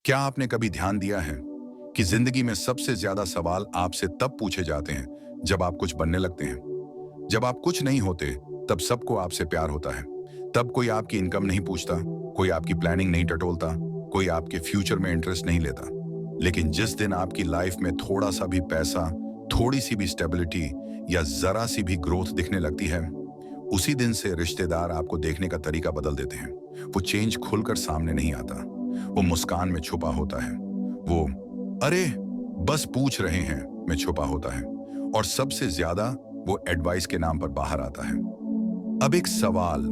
क्या आपने कभी ध्यान दिया है कि जिंदगी में सबसे ज्यादा सवाल आपसे तब पूछे जाते हैं जब आप कुछ बनने लगते हैं। जब आप कुछ नहीं होते तब सबको आपसे प्यार होता है। तब कोई आपकी इनकम नहीं पूछता, कोई आपकी प्लानिंग नहीं टटोलता, कोई आपके फ्यूचर में इंटरेस्ट नहीं लेता। लेकिन जिस दिन आपकी लाइफ में थोड़ा सा भी पैसा, थोड़ी सी भी स्टेबिलिटी या जरा सी भी ग्रोथ दिखने लगती है, उसी दिन से रिश्तेदार आपको देखने का तरीका बदल देते हैं। वो चेंज खुलकर सामने नहीं आता, वो मुस्कान में छुपा होता है, वो अरे बस पूछ रहे हैं में छुपा होता है, और सबसे ज्यादा वो एडवाइस के नाम पर बाहर आता है। अब एक सवाल,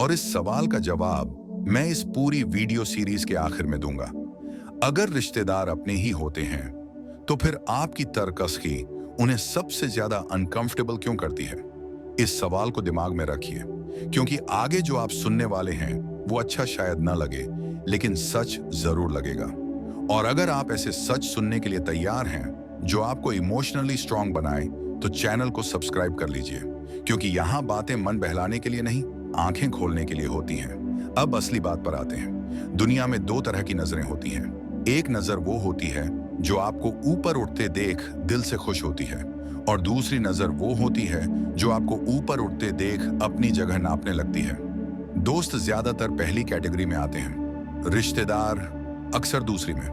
और इस सवाल का जवाब मैं इस पूरी वीडियो सीरीज के आखिर में दूंगा। अगर रिश्तेदार अपने ही होते हैं तो फिर आपकी तरकसकी उन्हें सबसे ज्यादा अनकंफर्टेबल क्यों करती है? इस सवाल को दिमाग में रखिए, क्योंकि आगे जो आप सुनने वाले हैं वो अच्छा शायद न लगे, लेकिन सच जरूर लगेगा। और अगर आप ऐसे सच सुनने के लिए तैयार हैं जो आपको इमोशनली स्ट्रांग बनाए, तो चैनल को सब्सक्राइब कर लीजिए, क्योंकि यहाँ बातें मन बहलाने के लिए नहीं, आंखें खोलने के लिए होती हैं। अब असली बात पर आते हैं। दुनिया में दो तरह की नजरें होती हैं। एक नजर वो होती है जो आपको ऊपर उठते देख दिल से खुश होती है, और दूसरी नजर वो होती है जो आपको ऊपर उठते देख अपनी जगह नापने लगती है। दोस्त ज्यादातर पहली कैटेगरी में आते हैं, रिश्तेदार अक्सर दूसरी में,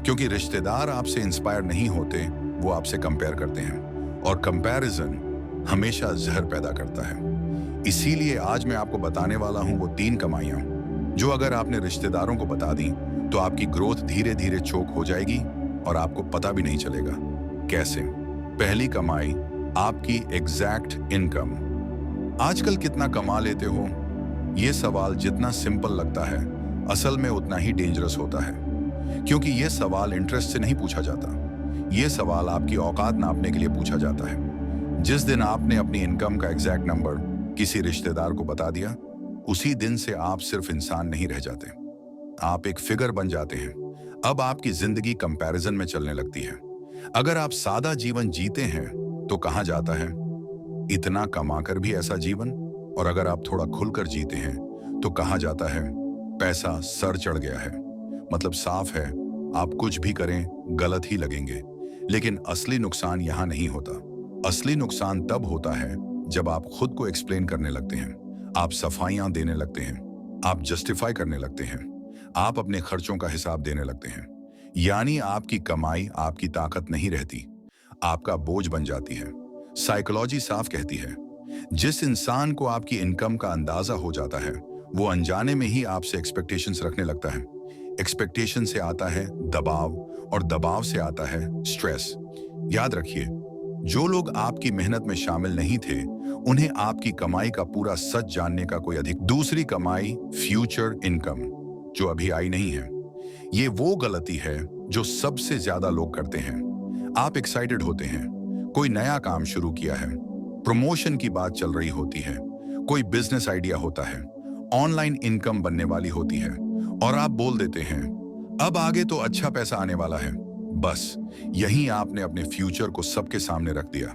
क्योंकि रिश्तेदार आपसे इंस्पायर नहीं होते, वो आपसे कंपेयर करते हैं, और कंपैरिजन हमेशा जहर पैदा करता है। इसीलिए आज मैं आपको बताने वाला हूं वो 3 कमाइयां जो अगर आपने रिश्तेदारों को बता दी तो आपकी ग्रोथ धीरे धीरे चोक हो जाएगी और आपको पता भी नहीं चलेगा। कैसे? पहली कमाई, आपकी एग्जैक्ट इनकम। आजकल कितना कमा लेते हो, ये सवाल जितना सिंपल लगता है, असल में उतना ही डेंजरस होता है, क्योंकि ये सवाल इंटरेस्ट से नहीं पूछा जाता। ये सवाल आपकी औकात नापने के लिए पूछा जाता है। जिस दिन आपने अपनी इनकम का एग्जैक्ट नंबर किसी रिश्तेदार को बता दिया, उसी दिन से आप सिर्फ इंसान नहीं रह जाते, आप एक फिगर बन जाते हैं। अब आपकी जिंदगी कंपैरिजन में चलने लगती है। अगर आप सादा जीवन जीते हैं तो कहा जाता है इतना कमाकर भी ऐसा जीवन, और अगर आप थोड़ा खुलकर जीते हैं तो कहा जाता है पैसा सर चढ़ गया है। मतलब साफ है, आप कुछ भी करें गलत ही लगेंगे। लेकिन असली नुकसान यहां नहीं होता। असली नुकसान तब होता है जब आप खुद को एक्सप्लेन करने लगते हैं, आप सफाइयां देने लगते हैं, आप जस्टिफाई करने लगते हैं, आप अपने खर्चों का हिसाब देने लगते हैं। यानी आपकी कमाई आपकी ताकत नहीं रहती, आपका बोझ बन जाती है। साइकोलॉजी साफ कहती है, जिस इंसान को आपकी इनकम का अंदाजा हो जाता है, वो अनजाने में ही आपसे एक्सपेक्टेशंस रखने लगता है। एक्सपेक्टेशन से आता है दबाव, और दबाव से आता है स्ट्रेस। याद रखिए, जो लोग आपकी मेहनत में शामिल नहीं थे, उन्हें आपकी कमाई का पूरा सच जानने का कोई अधिकार। दूसरी कमाई, फ्यूचर इनकम, जो अभी आई नहीं है। ये वो गलती है जो सबसे ज्यादा लोग करते हैं। आप एक्साइटेड होते हैं, कोई नया काम शुरू किया है, प्रमोशन की बात चल रही होती है, कोई बिजनेस आइडिया होता है, ऑनलाइन इनकम बनने वाली होती है, और आप बोल देते हैं अब आगे तो अच्छा पैसा आने वाला है। बस यहीं आपने अपने फ्यूचर को सबके सामने रख दिया।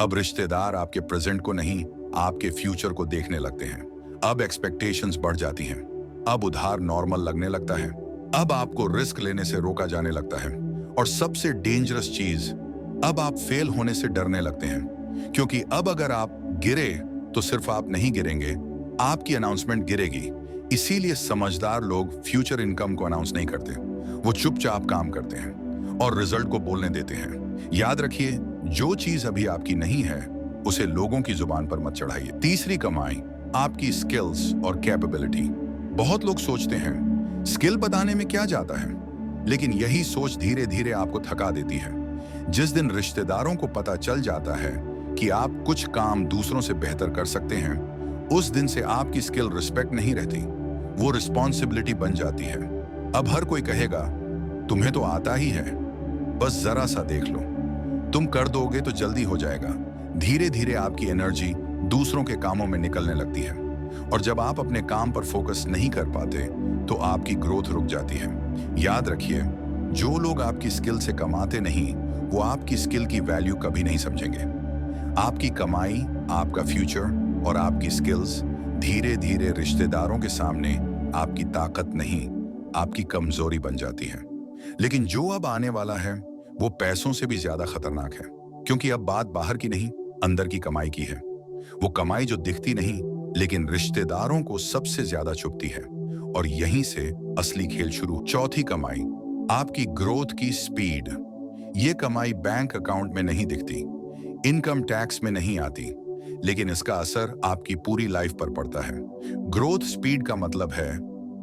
अब रिश्तेदार आपके प्रेजेंट को नहीं, आपके फ्यूचर को देखने लगते हैं। अब एक्सपेक्टेशंस बढ़ जाती हैं, अब उधार नॉर्मल लगने लगता है, अब आपको रिस्क लेने से रोका जाने लगता है, और सबसे डेंजरस चीज, अब आप फेल होने से डरने लगते हैं, क्योंकि अब अगर आप गिरे तो सिर्फ आप नहीं गिरेंगे, आपकी अनाउंसमेंट गिरेगी। इसीलिए समझदार लोग फ्यूचर इनकम को अनाउंस नहीं करते, वो चुपचाप काम करते हैं और रिजल्ट को बोलने देते हैं। याद रखिए, जो चीज अभी आपकी नहीं है उसे लोगों की जुबान पर मत चढ़ाइए। तीसरी कमाई, आपकी स्किल्स और कैपेबिलिटी। बहुत लोग सोचते हैं स्किल बताने में क्या जाता है, लेकिन यही सोच धीरे धीरे आपको थका देती है। जिस दिन रिश्तेदारों को पता चल जाता है कि आप कुछ काम दूसरों से बेहतर कर सकते हैं, उस दिन से आपकी स्किल रिस्पेक्ट नहीं रहती, वो रिस्पॉन्सिबिलिटी बन जाती है। अब हर कोई कहेगा तुम्हें तो आता ही है, बस जरा सा देख लो, तुम कर दोगे तो जल्दी हो जाएगा। धीरे धीरे आपकी एनर्जी दूसरों के कामों में निकलने लगती है, और जब आप अपने काम पर फोकस नहीं कर पाते तो आपकी ग्रोथ रुक जाती है। याद रखिए, जो लोग आपकी स्किल से कमाते नहीं, वो आपकी स्किल की वैल्यू कभी नहीं समझेंगे। आपकी कमाई, आपका फ्यूचर और आपकी स्किल्स धीरे धीरे रिश्तेदारों के सामने आपकी ताकत नहीं, आपकी कमजोरी बन जाती है। लेकिन जो अब आने वाला है वो पैसों से भी ज्यादा खतरनाक है, क्योंकि अब बात बाहर की नहीं, अंदर की कमाई की है। वो कमाई जो दिखती नहीं लेकिन रिश्तेदारों को सबसे ज्यादा चुभती है, और यहीं से असली खेल शुरू। चौथी कमाई, आपकी ग्रोथ की स्पीड। ये कमाई बैंक अकाउंट में नहीं दिखती, इनकम टैक्स में नहीं आती, लेकिन इसका असर आपकी पूरी लाइफ पर पड़ता है। ग्रोथ स्पीड का मतलब है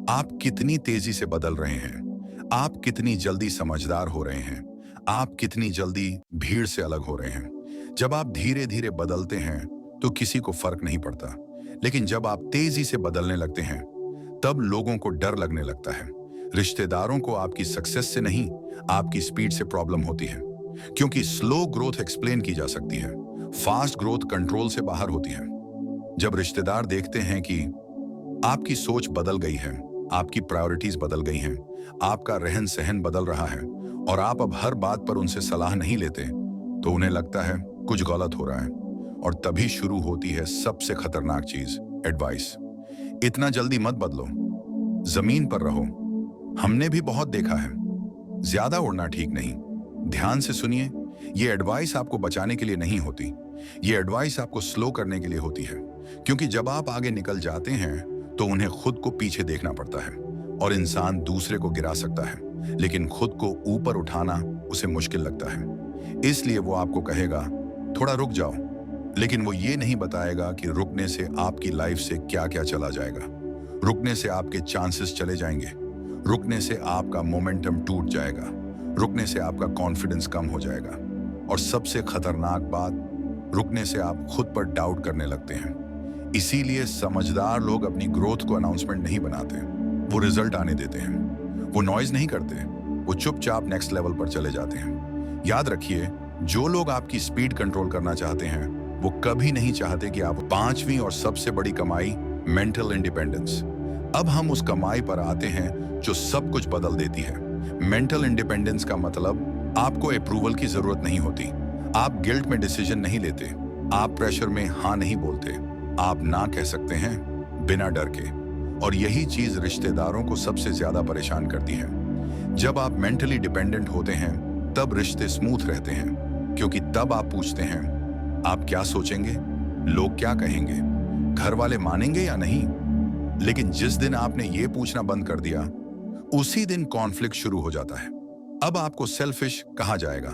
आप कितनी तेजी से बदल रहे हैं, आप कितनी जल्दी समझदार हो रहे हैं, आप कितनी जल्दी भीड़ से अलग हो रहे हैं। जब आप धीरे धीरे बदलते हैं तो किसी को फर्क नहीं पड़ता, लेकिन जब आप तेजी से बदलने लगते हैं तब लोगों को डर लगने लगता है। रिश्तेदारों को आपकी सक्सेस से नहीं, आपकी स्पीड से प्रॉब्लम होती है, क्योंकि स्लो ग्रोथ एक्सप्लेन की जा सकती है, फास्ट ग्रोथ कंट्रोल से बाहर होती है। जब रिश्तेदार देखते हैं कि आपकी सोच बदल गई है, आपकी प्रायोरिटीज बदल गई हैं, आपका रहन सहन बदल रहा है और आप अब हर बात पर उनसे सलाह नहीं लेते, तो उन्हें लगता है कुछ गलत हो रहा है। और तभी शुरू होती है सबसे खतरनाक चीज, एडवाइस। इतना जल्दी मत बदलो, जमीन पर रहो। हमने भी बहुत देखा है, ज्यादा उड़ना ठीक नहीं। ध्यान से सुनिए, ये एडवाइस आपको बचाने के लिए नहीं होती, ये एडवाइस आपको स्लो करने के लिए होती है, क्योंकि जब आप आगे निकल जाते हैं तो उन्हें खुद को पीछे देखना पड़ता है। और इंसान दूसरे को गिरा सकता है, लेकिन खुद को ऊपर उठाना उसे मुश्किल लगता है। इसलिए वो आपको कहेगा थोड़ा रुक जाओ, लेकिन वो ये नहीं बताएगा कि रुकने से आपकी लाइफ से क्या क्या चला जाएगा। रुकने से आपके चांसेस चले जाएंगे, रुकने से आपका मोमेंटम टूट जाएगा, रुकने से आपका कॉन्फिडेंस कम हो जाएगा, और सबसे खतरनाक बात, रुकने से आप खुद पर डाउट करने लगते हैं। इसीलिए समझदार लोग अपनी ग्रोथ को अनाउंसमेंट नहीं बनाते, वो रिजल्ट आने देते हैं। वो नॉइज नहीं करते, वो चुपचाप नेक्स्ट लेवल पर चले जाते हैं। याद रखिए, जो लोग आपकी स्पीड कंट्रोल करना चाहते हैं वो कभी नहीं चाहते कि आप। पांचवी और सबसे बड़ी कमाई, मेंटल इंडिपेंडेंस। अब हम उस कमाई पर आते हैं जो सब कुछ बदल देती है। मेंटल इंडिपेंडेंस का मतलब आपको अप्रूवल की जरूरत नहीं होती, आप गिल्ट में डिसीजन नहीं लेते, आप प्रेशर में हाँ नहीं बोलते, आप ना कह सकते हैं बिना डर के। और यही चीज रिश्तेदारों को सबसे ज्यादा परेशान करती है। जब आप मेंटली डिपेंडेंट होते हैं तब रिश्ते स्मूथ रहते हैं, क्योंकि तब आप पूछते हैं आप क्या सोचेंगे, लोग क्या कहेंगे, घर वाले मानेंगे या नहीं। लेकिन जिस दिन आपने ये पूछना बंद कर दिया, उसी दिन कॉन्फ्लिक्ट शुरू हो जाता है। अब आपको सेल्फिश कहा जाएगा,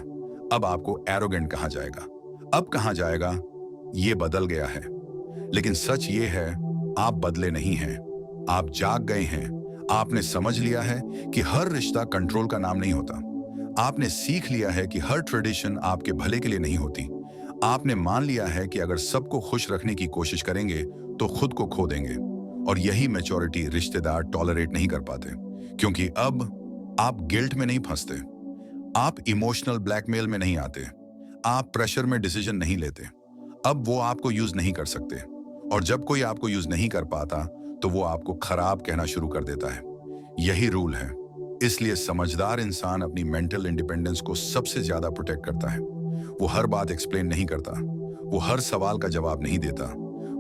अब आपको एरोगेंट कहा जाएगा, अब कहा जाएगा ये बदल गया है। लेकिन सच ये है, आप बदले नहीं हैं, आप जाग गए हैं। आपने समझ लिया है कि हर रिश्ता कंट्रोल का नाम नहीं होता। आपने सीख लिया है कि हर ट्रेडिशन आपके भले के लिए नहीं होती। आपने मान लिया है कि अगर सबको खुश रखने की कोशिश करेंगे तो खुद को खो देंगे। और यही मैच्योरिटी रिश्तेदार टॉलरेट नहीं कर पाते, क्योंकि अब आप गिल्ट में नहीं फंसते, आप इमोशनल ब्लैकमेल में नहीं आते, आप प्रेशर में डिसीजन नहीं लेते। अब वो आपको यूज नहीं कर सकते, और जब कोई आपको यूज नहीं कर पाता तो वो आपको खराब कहना शुरू कर देता है। यही रूल है। इसलिए समझदार इंसान अपनी मेंटल इंडिपेंडेंस को सबसे ज्यादा प्रोटेक्ट करता है। वो हर बात एक्सप्लेन नहीं करता, वो हर सवाल का जवाब नहीं देता,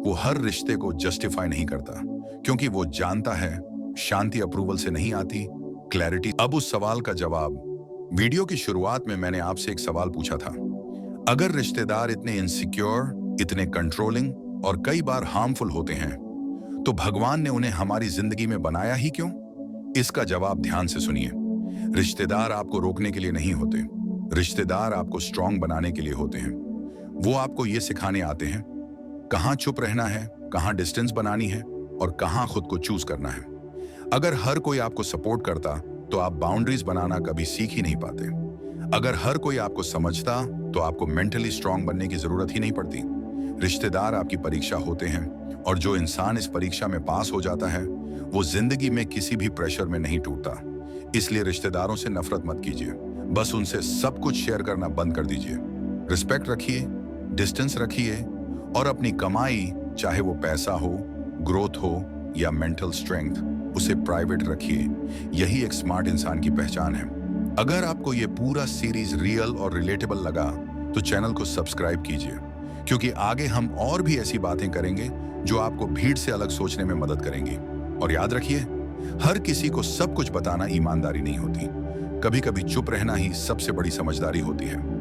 वो हर रिश्ते को जस्टिफाई नहीं करता, क्योंकि वो जानता है शांति अप्रूवल से नहीं आती, क्लैरिटी। अब उस सवाल का जवाब, वीडियो की शुरुआत में मैंने आपसे एक सवाल पूछा था, अगर रिश्तेदार इतने इनसिक्योर, इतने कंट्रोलिंग और कई बार हार्मफुल होते हैं तो भगवान ने उन्हें हमारी जिंदगी में बनाया ही क्यों? इसका जवाब ध्यान से सुनिए। रिश्तेदार आपको रोकने के लिए नहीं होते, रिश्तेदार आपको स्ट्रांग बनाने के लिए होते हैं। वो आपको ये सिखाने आते हैं कहां चुप रहना है, कहां डिस्टेंस बनानी है और कहां खुद को चूज करना है। अगर हर कोई आपको सपोर्ट करता तो आप बाउंड्रीज बनाना कभी सीख ही नहीं पाते। अगर हर कोई आपको समझता तो आपको मेंटली स्ट्रांग बनने की जरूरत ही नहीं पड़ती। रिश्तेदार आपकी परीक्षा होते हैं, और जो इंसान इस परीक्षा में पास हो जाता है वो जिंदगी में किसी भी प्रेशर में नहीं टूटता। इसलिए रिश्तेदारों से नफरत मत कीजिए, बस उनसे सब कुछ शेयर करना बंद कर दीजिए। रिस्पेक्ट रखिए, डिस्टेंस रखिए, और अपनी कमाई, चाहे वो पैसा हो, ग्रोथ हो या मेंटल स्ट्रेंथ, उसे प्राइवेट रखिए। यही एक स्मार्ट इंसान की पहचान है। अगर आपको ये पूरा सीरीज रियल और रिलेटेबल लगा तो चैनल को सब्सक्राइब कीजिए, क्योंकि आगे हम और भी ऐसी बातें करेंगे जो आपको भीड़ से अलग सोचने में मदद करेंगी। और याद रखिए, हर किसी को सब कुछ बताना ईमानदारी नहीं होती। कभी कभी चुप रहना ही सबसे बड़ी समझदारी होती है।